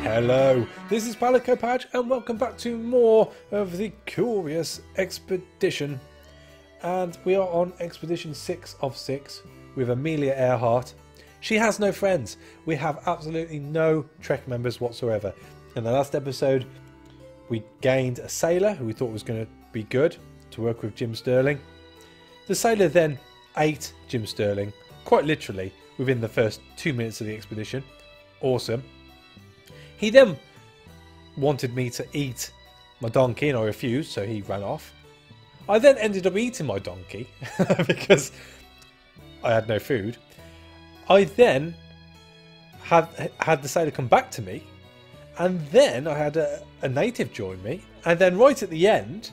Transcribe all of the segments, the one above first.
Hello, this is Palico Patch and welcome back to more of the Curious Expedition. And we are on Expedition 6 of 6 with Amelia Earhart. She has no friends. We have absolutely no Trek members whatsoever. In the last episode, we gained a sailor who we thought was going to be good to work with Jim Sterling. The sailor then ate Jim Sterling, quite literally, within the first 2 minutes of the expedition. Awesome. He then wanted me to eat my donkey and I refused, so he ran off. I then ended up eating my donkey because I had no food. I then had the sailor come back to me, and then I had a native join me, and then right at the end,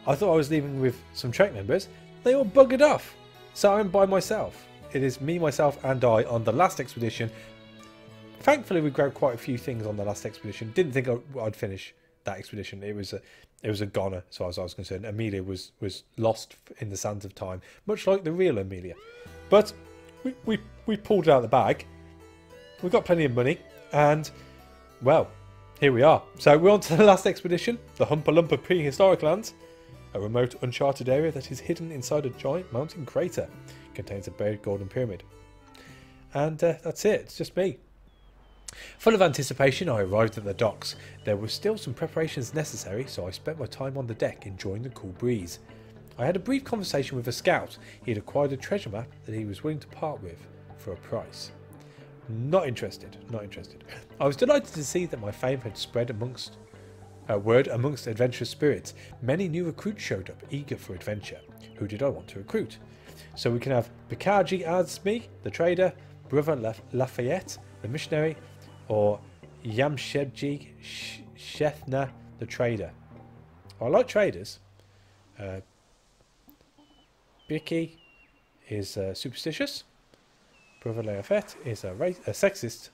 I thought I was leaving with some Trek members. They all buggered off, so I'm by myself. It is me, myself, and I on the last expedition. Thankfully, we grabbed quite a few things on the last expedition. Didn't think I'd finish that expedition. It was a goner, so as I was concerned. Amelia was lost in the sands of time, much like the real Amelia. But we pulled it out of the bag. We got plenty of money, and well, here we are. So we're on to the last expedition, the Humpa Lumpa prehistoric lands, a remote, uncharted area that is hidden inside a giant mountain crater. It contains a buried golden pyramid, and that's it. It's just me. Full of anticipation, I arrived at the docks. There were still some preparations necessary, so I spent my time on the deck enjoying the cool breeze. I had a brief conversation with a scout. He had acquired a treasure map that he was willing to part with for a price. Not interested, not interested. I was delighted to see that my fame had spread amongst adventurous spirits. Many new recruits showed up, eager for adventure. Who did I want to recruit? So we can have Pikaji Azmi, the trader, Brother Lafayette, the missionary, or Yamshedji Shethna, the trader. I like traders. Bicky is superstitious. Brother Lafayette is a sexist.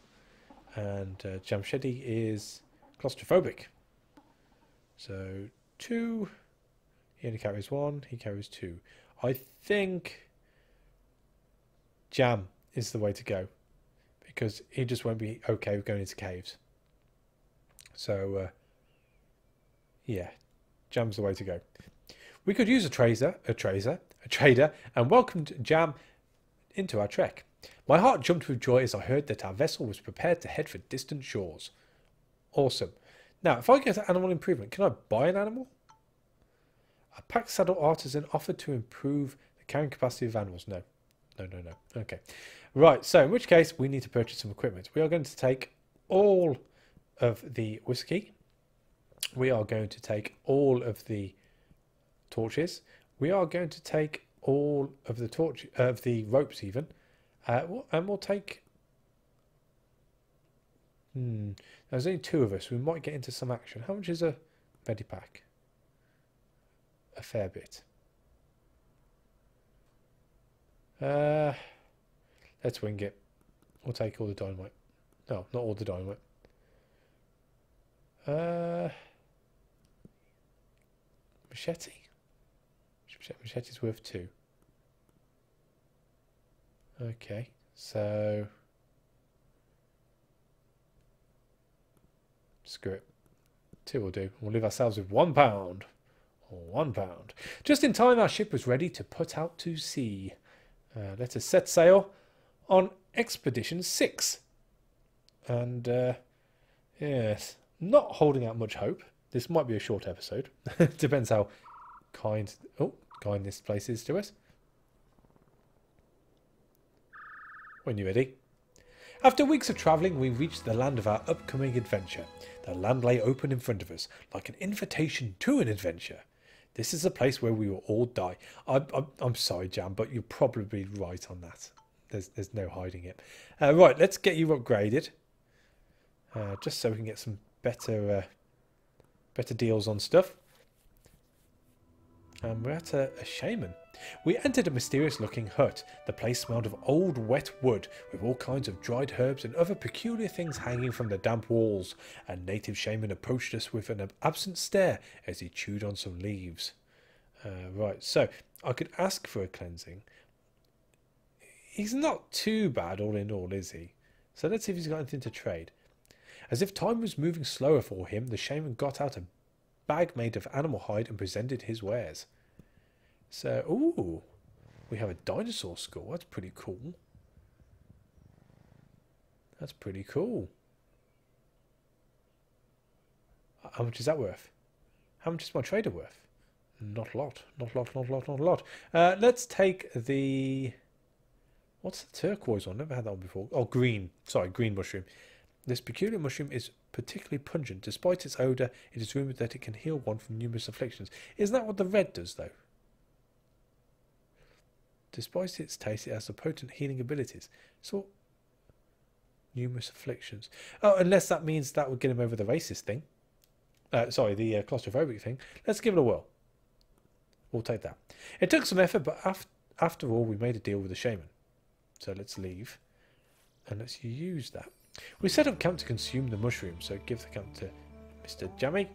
And Jamshedi is claustrophobic. So 2. He only carries 1. He carries 2. I think Jam is the way to go, because he just won't be okay with going into caves. So yeah, Jam's the way to go. We could use a trader, and welcomed Jam into our trek. My heart jumped with joy as I heard that our vessel was prepared to head for distant shores. Awesome. Now, if I get an animal improvement, can I buy an animal? A pack saddle artisan offered to improve the carrying capacity of animals. No. Okay. Right, so in which case we need to purchase some equipment. We are going to take all of the whiskey. We are going to take all of the torches. We are going to take all of the ropes even. And we'll take... There's only 2 of us. We might get into some action. How much is a medipack? A fair bit. Let's wing it. We'll take all the dynamite. No, not all the dynamite. Machete? Machete's worth 2. Okay, so screw it. 2 will do. We'll leave ourselves with £1. £1. Just in time, our ship was ready to put out to sea. Let us set sail on Expedition 6. And, yes, not holding out much hope. This might be a short episode. Depends how kind this place is to us. When you're ready. After weeks of travelling, we reached the land of our upcoming adventure. The land lay open in front of us, like an invitation to an adventure. This is a place where we will all die. I'm sorry, Jam, but you're probably right on that. There's no hiding it. Right, let's get you upgraded. Just so we can get some better deals on stuff. And we're at a shaman. We entered a mysterious-looking hut. The place smelled of old, wet wood, with all kinds of dried herbs and other peculiar things hanging from the damp walls. A native shaman approached us with an absent stare as he chewed on some leaves. Right, so I could ask for a cleansing. He's not too bad all in all, is he? So let's see if he's got anything to trade. As if time was moving slower for him, the shaman got out a bag made of animal hide and presented his wares. So, ooh, we have a dinosaur skull. That's pretty cool. That's pretty cool. How much is that worth? How much is my trader worth? Not a lot. Not a lot, not a lot, not a lot. Let's take the... What's the turquoise one? Never had that one before. Oh, green. Sorry, green mushroom. This peculiar mushroom is particularly pungent. Despite its odour, it is rumoured that it can heal one from numerous afflictions. Isn't that what the red does, though? Despite its taste, it has the potent healing abilities. So, numerous afflictions. Oh, unless that means that would get him over the racist thing. Sorry, the claustrophobic thing. Let's give it a whirl. We'll take that. It took some effort, but after all, we made a deal with the shaman. So let's leave. And let's use that. We set up camp to consume the mushroom, so give the camp to Mr. Jammy.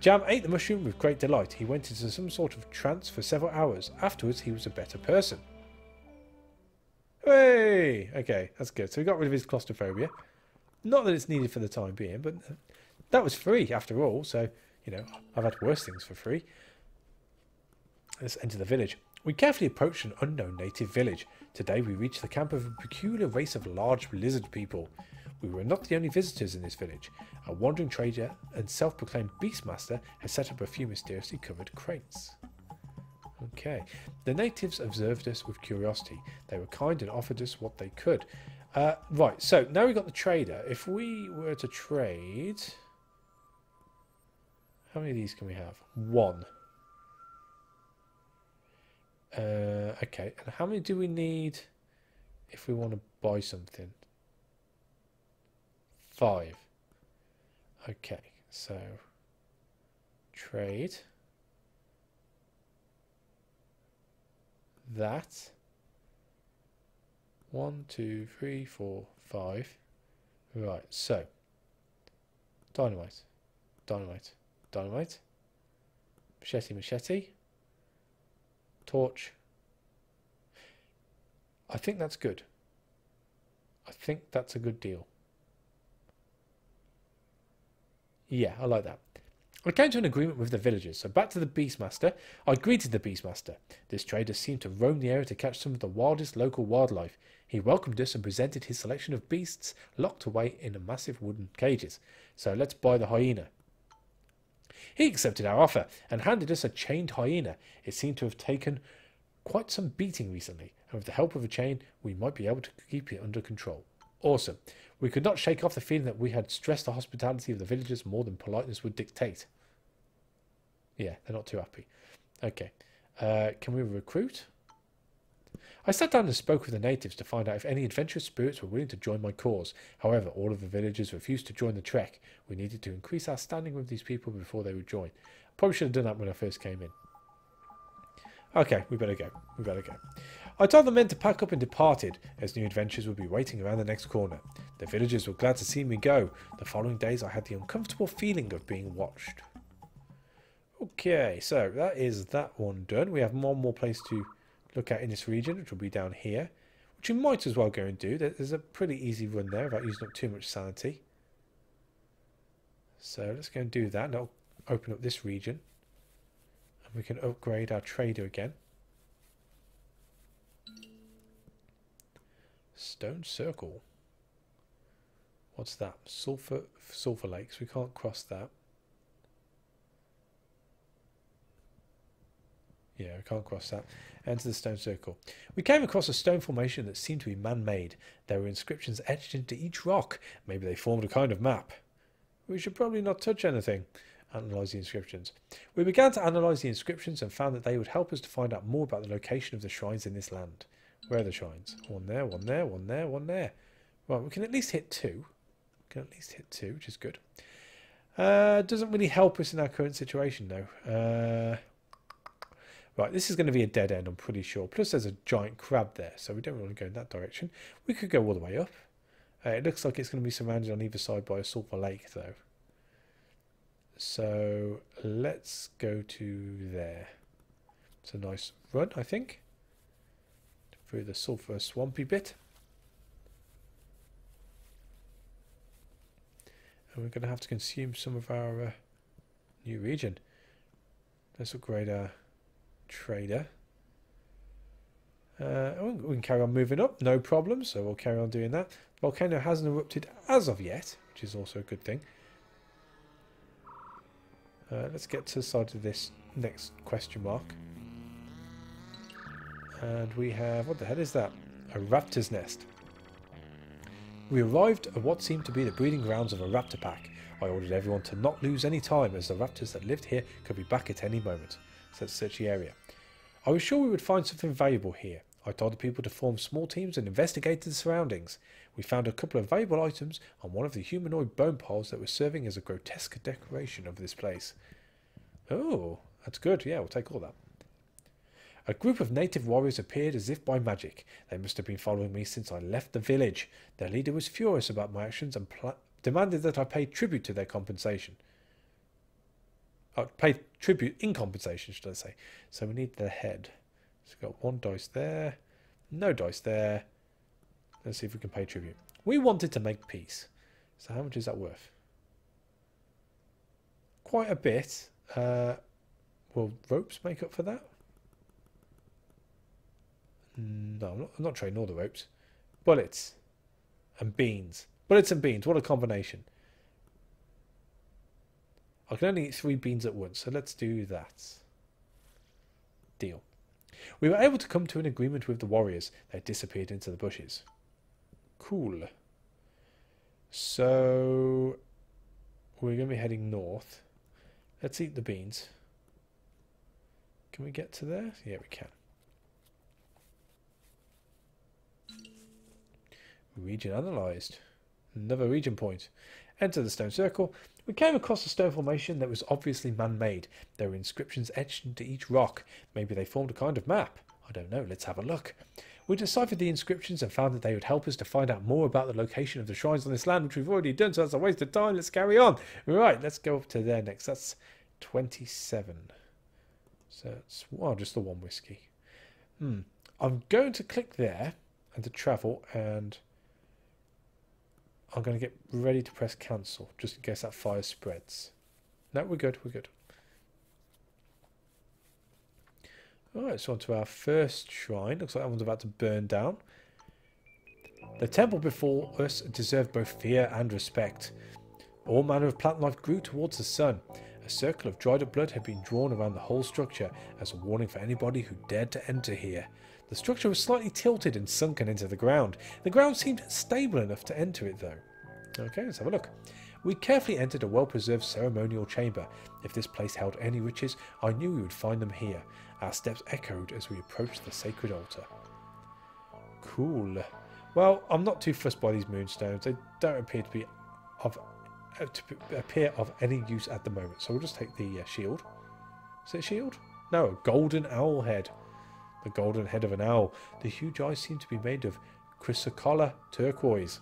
Jam ate the mushroom with great delight. He went into some sort of trance for several hours. Afterwards, he was a better person. Hey! Okay, that's good. So we got rid of his claustrophobia. Not that it's needed for the time being, but that was free after all. So, you know, I've had worse things for free. Let's enter the village. We carefully approached an unknown native village. Today we reached the camp of a peculiar race of large lizard people. We were not the only visitors in this village. A wandering trader and self-proclaimed beastmaster had set up a few mysteriously covered crates. Okay. The natives observed us with curiosity. They were kind and offered us what they could. Right, so now we've got the trader. If we were to trade... How many of these can we have? One. Okay, and how many do we need if we want to buy something? 5. Okay, so trade that. 1, 2, 3, 4, 5. Right, so dynamite, dynamite, dynamite, machete, machete. Torch. I think that's good. I think that's a good deal. Yeah, I like that. I came to an agreement with the villagers, so back to the Beastmaster. I greeted the Beastmaster. This trader seemed to roam the area to catch some of the wildest local wildlife. He welcomed us and presented his selection of beasts locked away in massive wooden cages. So let's buy the hyena. He accepted our offer and handed us a chained hyena. It seemed to have taken quite some beating recently, and with the help of a chain, we might be able to keep it under control. Awesome. We could not shake off the feeling that we had stressed the hospitality of the villagers more than politeness would dictate. Yeah, they're not too happy. Okay. Can we recruit? I sat down and spoke with the natives to find out if any adventurous spirits were willing to join my cause. However, all of the villagers refused to join the trek. We needed to increase our standing with these people before they would join. Probably should have done that when I first came in. Okay, we better go. We better go. I told the men to pack up and departed, as new adventures would be waiting around the next corner. The villagers were glad to see me go. The following days I had the uncomfortable feeling of being watched. Okay, so that is that one done. We have one more place to look at in this region, which will be down here, which we might as well go and do. There's a pretty easy run there without using up too much sanity. So let's go and do that. And that'll open up this region. And we can upgrade our trader again. Stone circle. What's that? Sulfur lakes. We can't cross that. Yeah, we can't cross that. Enter the stone circle. We came across a stone formation that seemed to be man-made. There were inscriptions etched into each rock. Maybe they formed a kind of map. We should probably not touch anything. Analyse the inscriptions. We began to analyse the inscriptions and found that they would help us to find out more about the location of the shrines in this land. Where are the shrines? One there, one there, one there, one there. Right, we can at least hit 2. We can at least hit 2, which is good. Doesn't really help us in our current situation, though. Right, this is going to be a dead end, I'm pretty sure. Plus there's a giant crab there, so we don't want to go in that direction. We could go all the way up. It looks like it's going to be surrounded on either side by a sulfur lake, though. So let's go to there. It's a nice run, I think. Through the sulfur swampy bit. And we're going to have to consume some of our new region. Let's upgrade our trader. We can carry on moving up, no problem, so we'll carry on doing that. Volcano hasn't erupted as of yet, which is also a good thing. Let's get to the side of this next question mark. And we have, what the hell is that? A raptor's nest. We arrived at what seemed to be the breeding grounds of a raptor pack. I ordered everyone to not lose any time, as the raptors that lived here could be back at any moment. So let's search the area. I was sure we would find something valuable here. I told the people to form small teams and investigated the surroundings. We found a couple of valuable items on one of the humanoid bone piles that was serving as a grotesque decoration of this place. Oh, that's good. Yeah, we'll take all that. A group of native warriors appeared as if by magic. They must have been following me since I left the village. Their leader was furious about my actions and demanded that I pay tribute to their compensation. Pay tribute in compensation, should I say. So we need the head. So we've got 1 dice there. No dice there. Let's see if we can pay tribute. We wanted to make peace. So how much is that worth? Quite a bit. Will ropes make up for that? No, I'm not trading all the ropes. Bullets and beans. Bullets and beans. What a combination. I can only eat 3 beans at once, so let's do that. Deal. We were able to come to an agreement with the warriors. They disappeared into the bushes. Cool. So we're going to be heading north. Let's eat the beans. Can we get to there? Yeah, we can. Region analysed. Another region point. Enter the stone circle. We came across a stone formation that was obviously man-made. There were inscriptions etched into each rock. Maybe they formed a kind of map. I don't know. Let's have a look. We deciphered the inscriptions and found that they would help us to find out more about the location of the shrines on this land, which we've already done, so that's a waste of time. Let's carry on. Right, let's go up to there next. That's 27. So it's, well, just the 1 whiskey. I'm going to click there and to travel, and I'm going to get ready to press cancel, just in case that fire spreads. No, we're good, we're good. Alright, so on to our first shrine. Looks like that one's about to burn down. The temple before us deserved both fear and respect. All manner of plant life grew towards the sun. A circle of dried up blood had been drawn around the whole structure as a warning for anybody who dared to enter here. The structure was slightly tilted and sunken into the ground. The ground seemed stable enough to enter it, though. Okay, let's have a look. We carefully entered a well-preserved ceremonial chamber. If this place held any riches, I knew we would find them here. Our steps echoed as we approached the sacred altar. Cool. Well, I'm not too fussed by these moonstones. They don't appear to be of any use at the moment. So we'll just take the shield. Is it a shield? No, a golden owl head. The golden head of an owl. The huge eyes seem to be made of chrysocolla turquoise.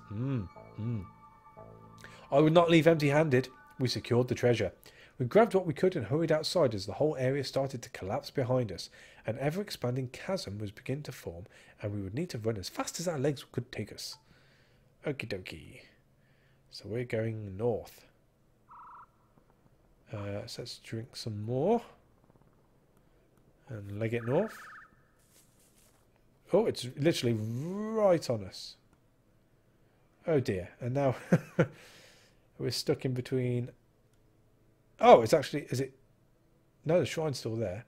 I would not leave empty-handed. We secured the treasure. We grabbed what we could and hurried outside as the whole area started to collapse behind us. An ever-expanding chasm was beginning to form, and we would need to run as fast as our legs could take us. Okie dokie. So we're going north. So let's drink some more. And leg it north. Oh, it's literally right on us. Oh dear. And now we're stuck in between. Oh, it's actually, is it? No, the shrine's still there.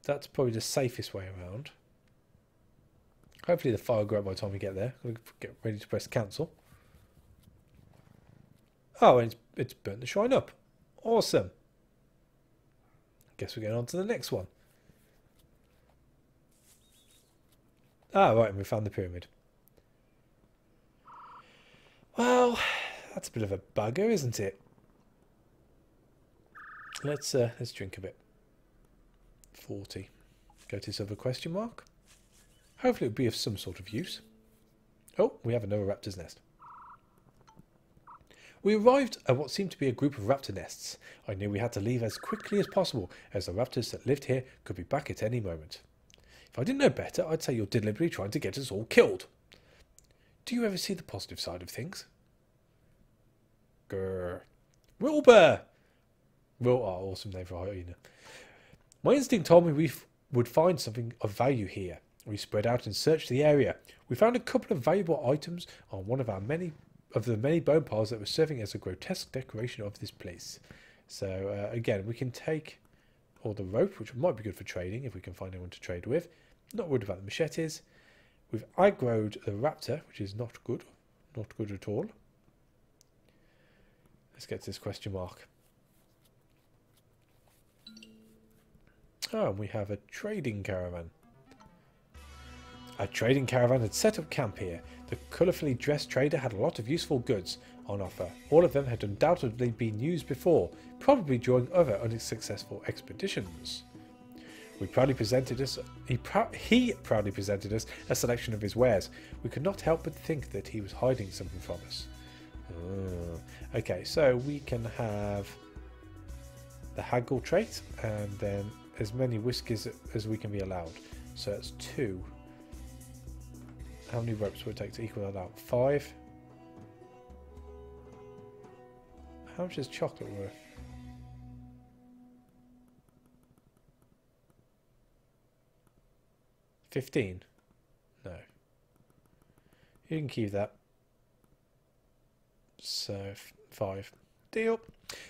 That's probably the safest way around. Hopefully the fire will go out by the time we get there. We'll get ready to press cancel. Oh, and it's burnt the shrine up. Awesome. Guess we're going on to the next one. Ah, right, and we found the pyramid. Well, that's a bit of a bugger, isn't it? Let's drink a bit. 40. Go to this other question mark. Hopefully it'll be of some sort of use. Oh, we have another raptor's nest. We arrived at what seemed to be a group of raptor nests. I knew we had to leave as quickly as possible, as the raptors that lived here could be back at any moment. If I didn't know better, I'd say you're deliberately trying to get us all killed. Do you ever see the positive side of things? Grr. Wilbur! Awesome name for a hyena. My instinct told me we would find something of value here. We spread out and searched the area. We found a couple of valuable items on one of the many bone piles that were serving as a grotesque decoration of this place. So again, we can take all the rope, which might be good for trading if we can find anyone to trade with. Not worried about the machetes. We've aggroed the raptor, which is not good. Not good at all. Let's get to this question mark. Oh, and we have a trading caravan. A trading caravan had set up camp here. The colourfully dressed trader had a lot of useful goods on offer. All of them had undoubtedly been used before, probably during other unsuccessful expeditions. He proudly presented us a selection of his wares. We could not help but think that he was hiding something from us. Okay, so we can have the haggle trait and then as many whiskies as we can be allowed. So that's 2. How many ropes would it take to equal that out? 5. How much is chocolate worth? 15? No. You can keep that. So 5. Deal.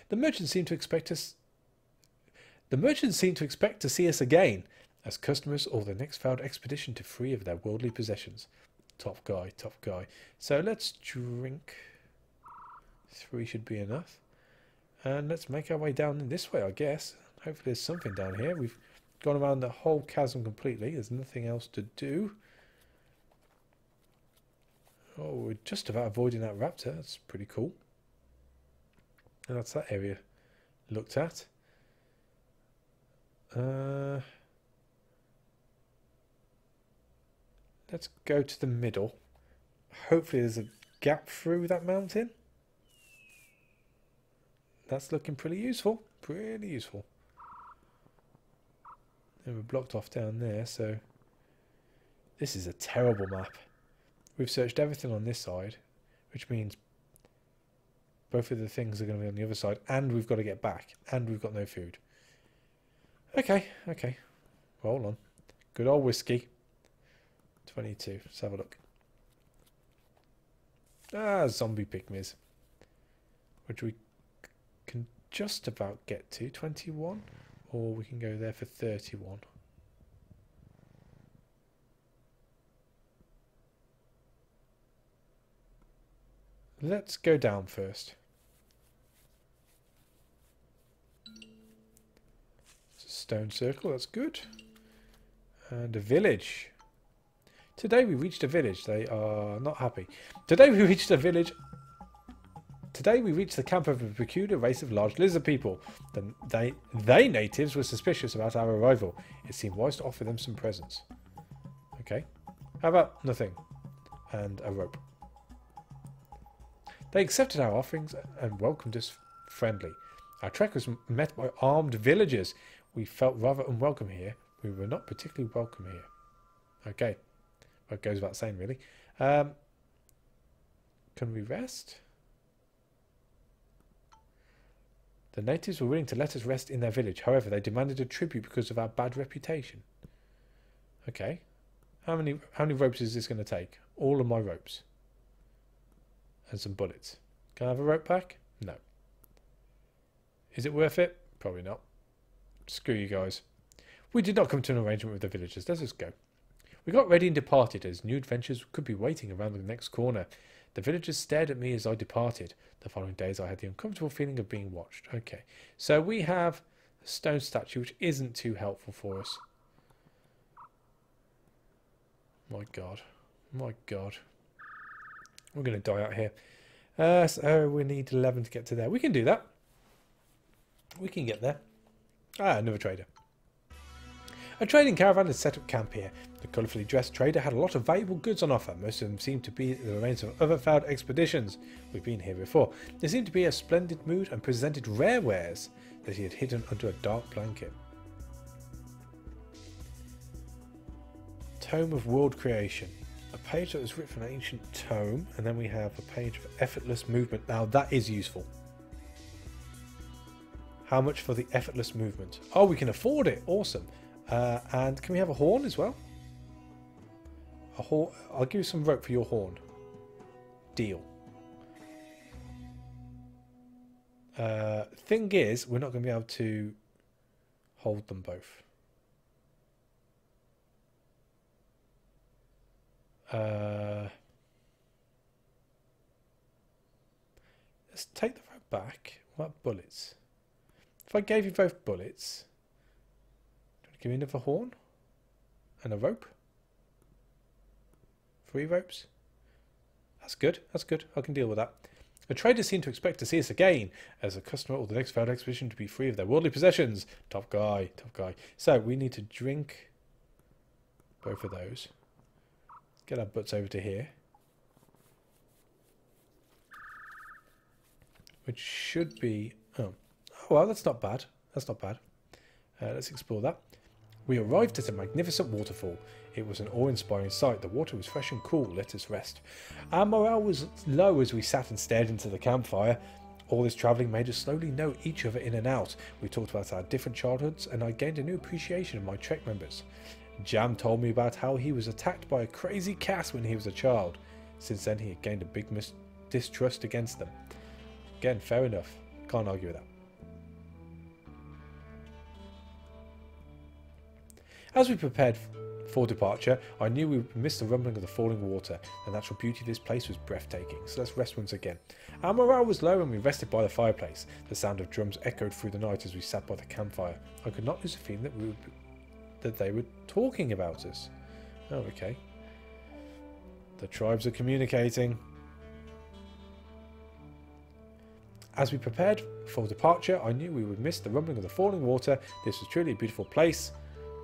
The merchants seem to expect to see us again as customers or the next failed expedition to free of their worldly possessions. Top guy, top guy. So let's drink. 3 should be enough. And let's make our way down in this way, I guess. Hopefully there's something down here. We've gone around the whole chasm completely. There's nothing else to do. Oh, we're just about avoiding that raptor. That's pretty cool. And that's that area looked at. Let's go to the middle. Hopefully there's a gap through that mountain. That's looking pretty useful. Pretty useful. And we're blocked off down there, so this is a terrible map. We've searched everything on this side, which means both of the things are going to be on the other side, and we've got to get back, and we've got no food. Okay, okay. Roll on. Good old whiskey. 22. Let's have a look. Ah, zombie pygmies. Which we can just about get to. 21. Or we can go there for 31. Let's go down first. It's a stone circle, that's good. And a village. Today we reached a village. They are not happy. Today we reached a village. Today we reached the camp of a peculiar race of large lizard people. They natives were suspicious about our arrival. It seemed wise to offer them some presents. Okay. How about nothing? And a rope. They accepted our offerings and welcomed us friendly. Our trek was met by armed villagers. We felt rather unwelcome here. We were not particularly welcome here. Okay. Well, it goes without saying, really. Can we rest? The natives were willing to let us rest in their village. However, they demanded a tribute because of our bad reputation. Okay. How many ropes is this going to take? All of my ropes. And some bullets. Can I have a rope back? No. Is it worth it? Probably not. Screw you guys. We did not come to an arrangement with the villagers. Let's just go. We got ready and departed, as new adventures could be waiting around the next corner. The villagers stared at me as I departed. The following days I had the uncomfortable feeling of being watched. Okay, so we have a stone statue which isn't too helpful for us. My God. My God. We're going to die out here. So we need 11 to get to there. We can do that. We can get there. Ah, another trader. A trading caravan had set up camp here. The colourfully dressed trader had a lot of valuable goods on offer. Most of them seemed to be the remains of other failed expeditions. We've been here before. They seemed to be in a splendid mood and presented rare wares that he had hidden under a dark blanket. Tome of World Creation. A page that was written from an ancient tome, and then we have a page of effortless movement. Now that is useful. How much for the effortless movement? Oh, we can afford it. Awesome. And can we have a horn as well? A horn. I'll give you some rope for your horn. Deal. Thing is, we're not going to be able to hold them both. Let's take the rope back. What about bullets? If I gave you both bullets, do you want to give me another horn? And a rope? 3 ropes? That's good. That's good. I can deal with that. The traders seem to expect to see us again as a customer or the next failed expedition to be free of their worldly possessions. Top guy. Top guy. So we need to drink both of those. Get our butts over to here. Which should be... Oh, well, that's not bad. That's not bad. Let's explore that. We arrived at a magnificent waterfall. It was an awe-inspiring sight. The water was fresh and cool. Let us rest. Our morale was low as we sat and stared into the campfire. All this travelling made us slowly know each other in and out. We talked about our different childhoods, and I gained a new appreciation of my Trek members. Jam told me about how he was attacked by a crazy cat when he was a child. Since then, he had gained a big distrust against them. Again, fair enough. Can't argue with that. As we prepared for departure, I knew we would miss the rumbling of the falling water. The natural beauty of this place was breathtaking, so let's rest once again. Our morale was low and we rested by the fireplace. The sound of drums echoed through the night as we sat by the campfire. I could not lose the feeling that they were talking about us. Oh, okay. The tribes are communicating. As we prepared for departure, I knew we would miss the rumbling of the falling water. This was truly a beautiful place.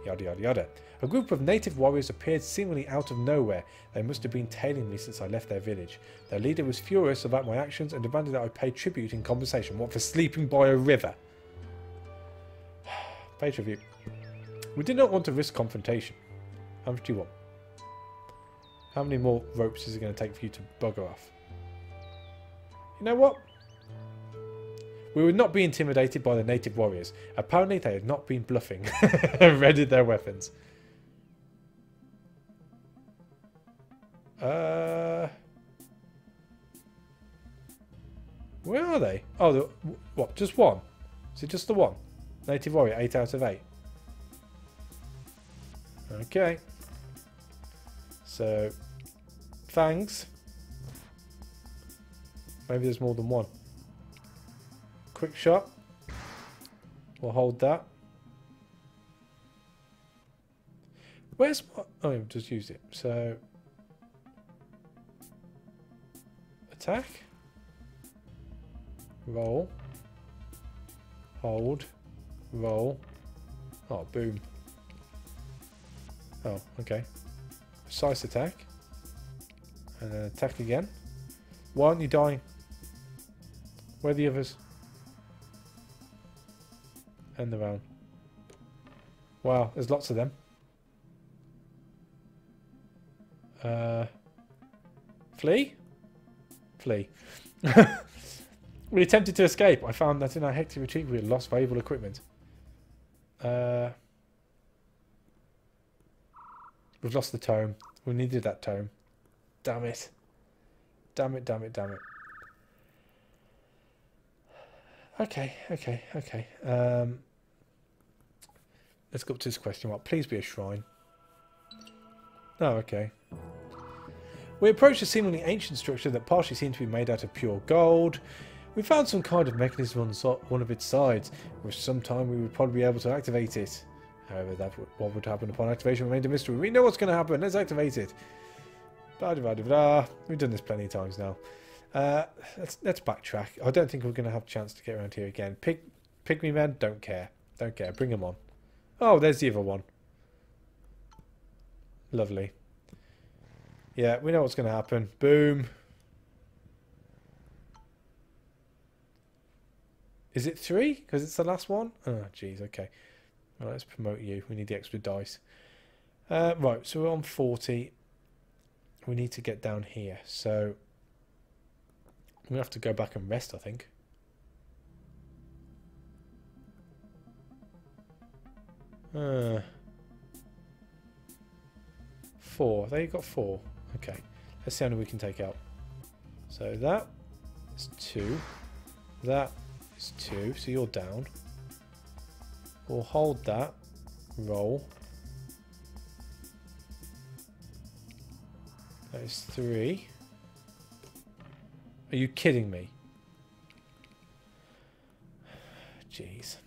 Yada yada yada. A group of native warriors appeared seemingly out of nowhere. They must have been tailing me since I left their village. Their leader was furious about my actions and demanded that I pay tribute in compensation. What, for sleeping by a river? Pay tribute. We did not want to risk confrontation. How much do you want? How many more ropes is it going to take for you to bugger off? You know what? We would not be intimidated by the native warriors. Apparently they had not been bluffing and readied their weapons. Where are they? Oh, what? Just one? Is it just the one? Native warrior, 8 out of 8. Okay. So, fangs. Maybe there's more than one. Quick shot. We'll hold that. Where's what? Oh, I've just used it. So, attack. Roll. Hold. Roll. Oh, boom. Oh, okay. Precise attack. And then attack again. One, you're dying. Where are the others? End the round. Wow, there's lots of them. Flee? Flee. We attempted to escape. I found that in our hectic retreat we had lost valuable equipment. We've lost the tome. We needed that tome. Damn it. Damn it, damn it, damn it. Okay. Let's go up to this question mark. Please be a shrine. Oh, okay. We approached a seemingly ancient structure that partially seemed to be made out of pure gold. We found some kind of mechanism on one of its sides, which sometime we would probably be able to activate it. However, what would happen upon activation remained a mystery. We know what's going to happen. Let's activate it. We've done this plenty of times now. Let's backtrack. I don't think we're going to have a chance to get around here again. Pygmy men, don't care. Don't care. Bring them on. Oh, there's the other one. Lovely. Yeah, we know what's going to happen. Boom. Is it 3? Because it's the last one? Oh, jeez. Okay. Well, let's promote you. We need the extra dice. Right, so we're on 40. We need to get down here. So we have to go back and rest, I think. Four. There you got 4. Okay. Let's see how many we can take out. So that is 2. That is 2. So you're down. We'll hold that. Roll. That is 3. Are you kidding me? Jeez.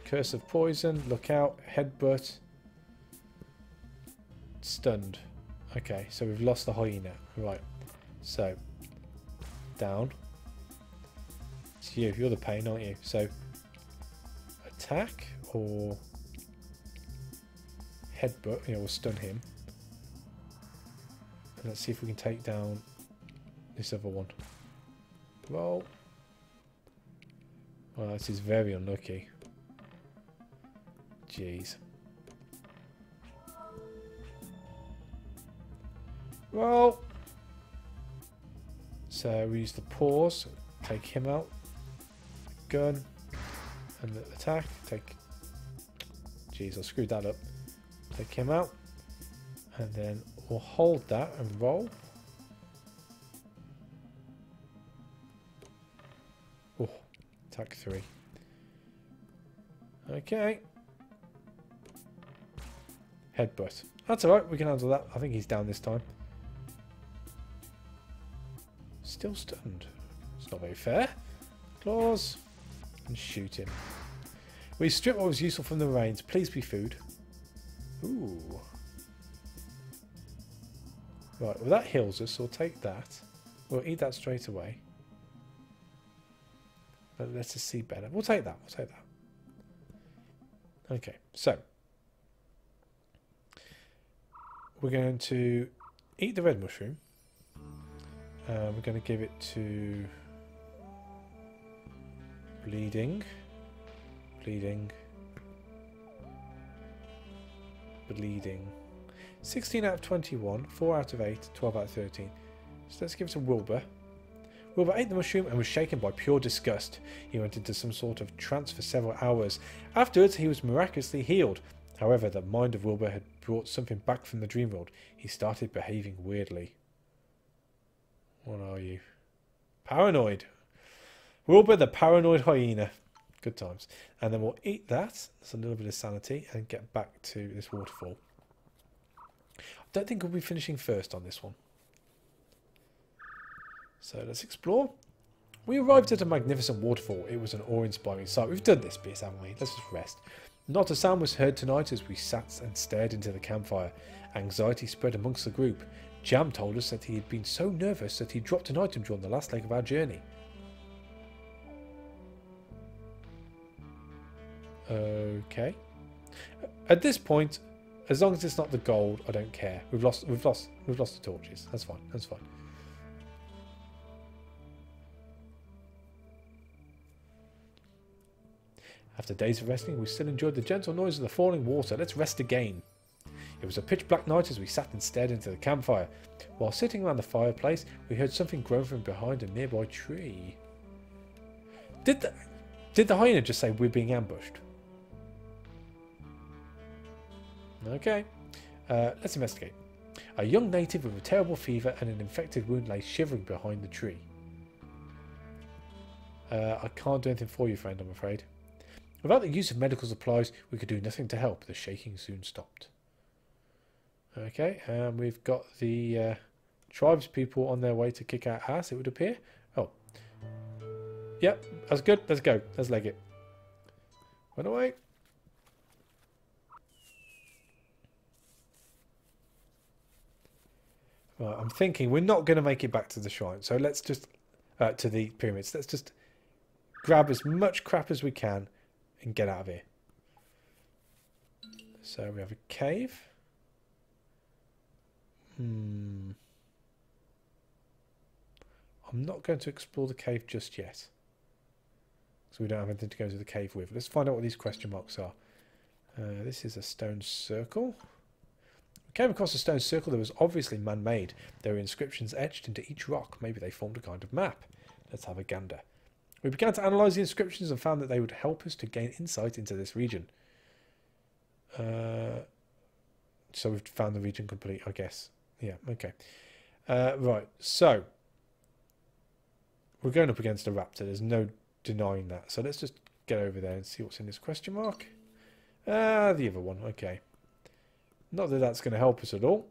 Curse of poison. Look out. Headbutt. Stunned. Okay, so we've lost the hyena. Right. So, down. It's you. You're the pain, aren't you? So, attack or headbutt. Yeah, we'll stun him. And let's see if we can take down this other one. Roll. Well, this is very unlucky. Jeez. Roll. So we use the pause. Take him out. Gun. And the attack. Take. Jeez, I screwed that up. Take him out. And then we'll hold that and roll. Oh, attack 3. Okay. Headbutt. That's alright, we can handle that. I think he's down this time. Still stunned. It's not very fair. Claws. And shoot him. We strip what was useful from the reins. Please be food. Ooh. Right, well that heals us, so we'll take that. We'll eat that straight away. But let's just see better. We'll take that, we'll take that. Okay, so. We're going to eat the red mushroom. We're going to give it to bleeding, bleeding, bleeding. 16 out of 21, 4 out of 8, 12 out of 13. So let's give it to Wilbur. Wilbur ate the mushroom and was shaken by pure disgust. He went into some sort of trance for several hours. Afterwards, he was miraculously healed. However, the mind of Wilbur had brought something back from the dream world. He started behaving weirdly. What are you? Paranoid. Wilbur the paranoid hyena. Good times. And then we'll eat that. That's a little bit of sanity. And get back to this waterfall. I don't think we'll be finishing first on this one. So let's explore. We arrived at a magnificent waterfall. It was an awe-inspiring sight. We've done this bit, haven't we? Let's just rest. Not a sound was heard tonight as we sat and stared into the campfire. Anxiety spread amongst the group. Jam told us that he had been so nervous that he dropped an item during the last leg of our journey. Okay. At this point, as long as it's not the gold, I don't care. We've lost the torches. That's fine. That's fine. After days of resting, we still enjoyed the gentle noise of the falling water. Let's rest again. It was a pitch black night as we sat and stared into the campfire. While sitting around the fireplace, we heard something groan from behind a nearby tree. Did the hyena just say we're being ambushed? Okay. Let's investigate. A young native with a terrible fever and an infected wound lay shivering behind the tree. I can't do anything for you, friend, I'm afraid. Without the use of medical supplies, we could do nothing to help. The shaking soon stopped. Okay, and we've got the tribes people on their way to kick our ass, it would appear. Oh. Yep, that's good. Let's go. Let's leg it. Run away. Right, I'm thinking we're not going to make it back to the shrine. So let's just... to the pyramids. Let's just grab as much crap as we can and get out of here. So we have a cave. I'm not going to explore the cave just yet. So we don't have anything to go to the cave with. Let's find out what these question marks are. This is a stone circle. We came across a stone circle that was obviously man-made. There were inscriptions etched into each rock. Maybe they formed a kind of map. Let's have a gander. We began to analyse the inscriptions and found that they would help us to gain insight into this region. So we've found the region complete, I guess. Yeah, okay. Right, so we're going up against a raptor. There's no denying that. So let's just get over there and see what's in this question mark. The other one, okay. Not that that's going to help us at all.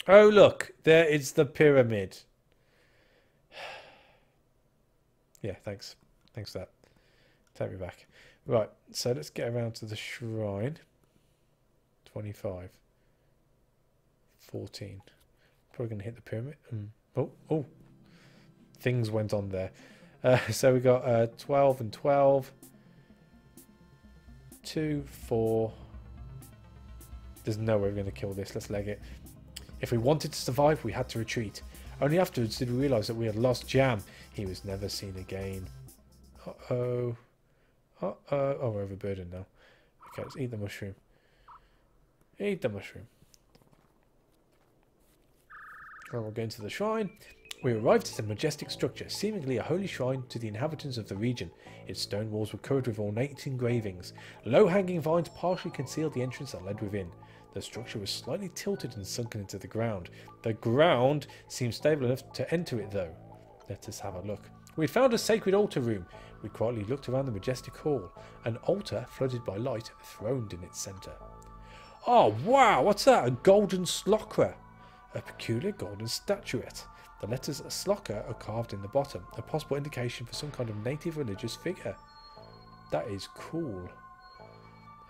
Oh, look, there is the pyramid. Yeah, thanks. Thanks for that. Take me back. Right, so let's get around to the shrine. 25. 14. Probably going to hit the pyramid. Oh. Things went on there. So we got 12 and 12. 2, 4. There's no way we're going to kill this. Let's leg it. If we wanted to survive, we had to retreat. Only afterwards did we realise that we had lost Jam. He was never seen again. Uh-oh. Uh-oh. Oh, we're overburdened now. Okay, let's eat the mushroom. Eat the mushroom. And we'll go into the shrine. We arrived at a majestic structure, seemingly a holy shrine to the inhabitants of the region. Its stone walls were covered with ornate engravings. Low-hanging vines partially concealed the entrance that led within. The structure was slightly tilted and sunken into the ground. The ground seemed stable enough to enter it, though. Let us have a look. We found a sacred altar room. We quietly looked around the majestic hall. An altar, flooded by light, throned in its centre. Oh, wow! What's that? A golden slocra. A peculiar golden statuette. The letters Slocker are carved in the bottom, a possible indication for some kind of native religious figure. That is cool.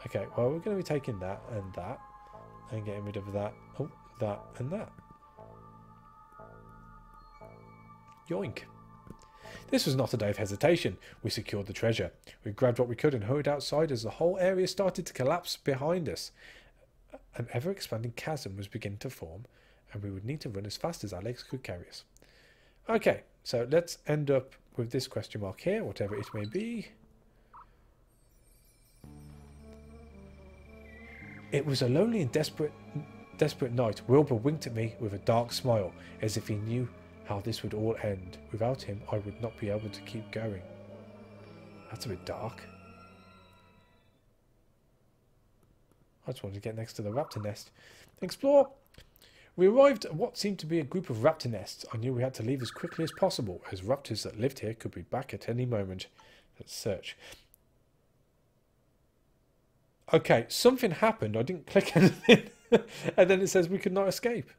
Okay, well, we're going to be taking that, and getting rid of that, that, and that. Yoink. This was not a day of hesitation. We secured the treasure. We grabbed what we could and hurried outside as the whole area started to collapse behind us. An ever-expanding chasm was beginning to form, and we would need to run as fast as our legs could carry us. Okay, so let's end up with this question mark here, whatever it may be. It was a lonely and desperate night. Wilbur winked at me with a dark smile, as if he knew how this would all end. Without him, I would not be able to keep going. That's a bit dark. I just wanted to get next to the raptor nest. Explore. We arrived at what seemed to be a group of raptor nests. I knew we had to leave as quickly as possible, as raptors that lived here could be back at any moment. Let's search. Okay, something happened. I didn't click anything. And then it says we could not escape.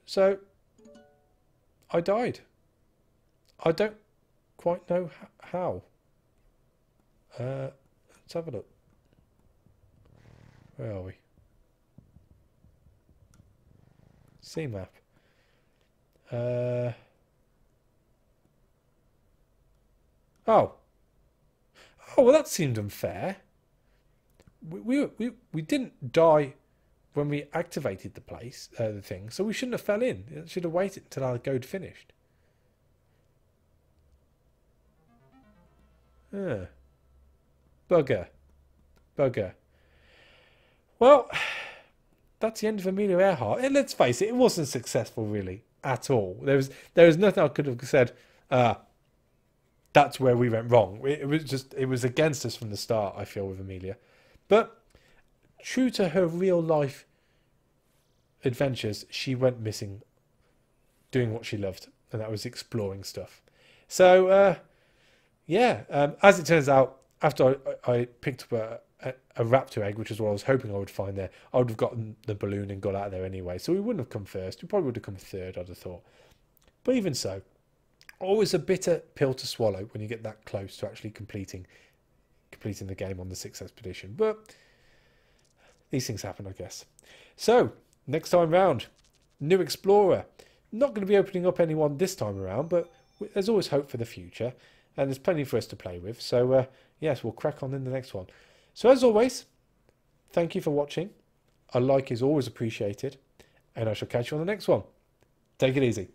So, I died. I don't quite know how. Let's have a look. Where are we? C map. Oh, well, that seemed unfair. We didn't die when we activated the place, the thing, so we shouldn't have fell in. It should have waited until our go had finished. Bugger. Well, that's the end of Amelia Earhart. And let's face it, it wasn't successful really at all. There was nothing I could have said. That's where we went wrong. It was against us from the start, I feel, with Amelia. But true to her real life adventures, she went missing doing what she loved, and that was exploring stuff. So, as it turns out, after I picked up a raptor egg, which is what I was hoping I would find there, I would have gotten the balloon and got out of there anyway. So we wouldn't have come first. We probably would have come third, I'd have thought. But even so, always a bitter pill to swallow when you get that close to actually completing the game on the 6th expedition. But these things happen, I guess. So, next time round, new explorer. Not going to be opening up anyone this time around, but there's always hope for the future. And there's plenty for us to play with. So, yes, we'll crack on in the next one. So, as always, thank you for watching. A like is always appreciated. And I shall catch you on the next one. Take it easy.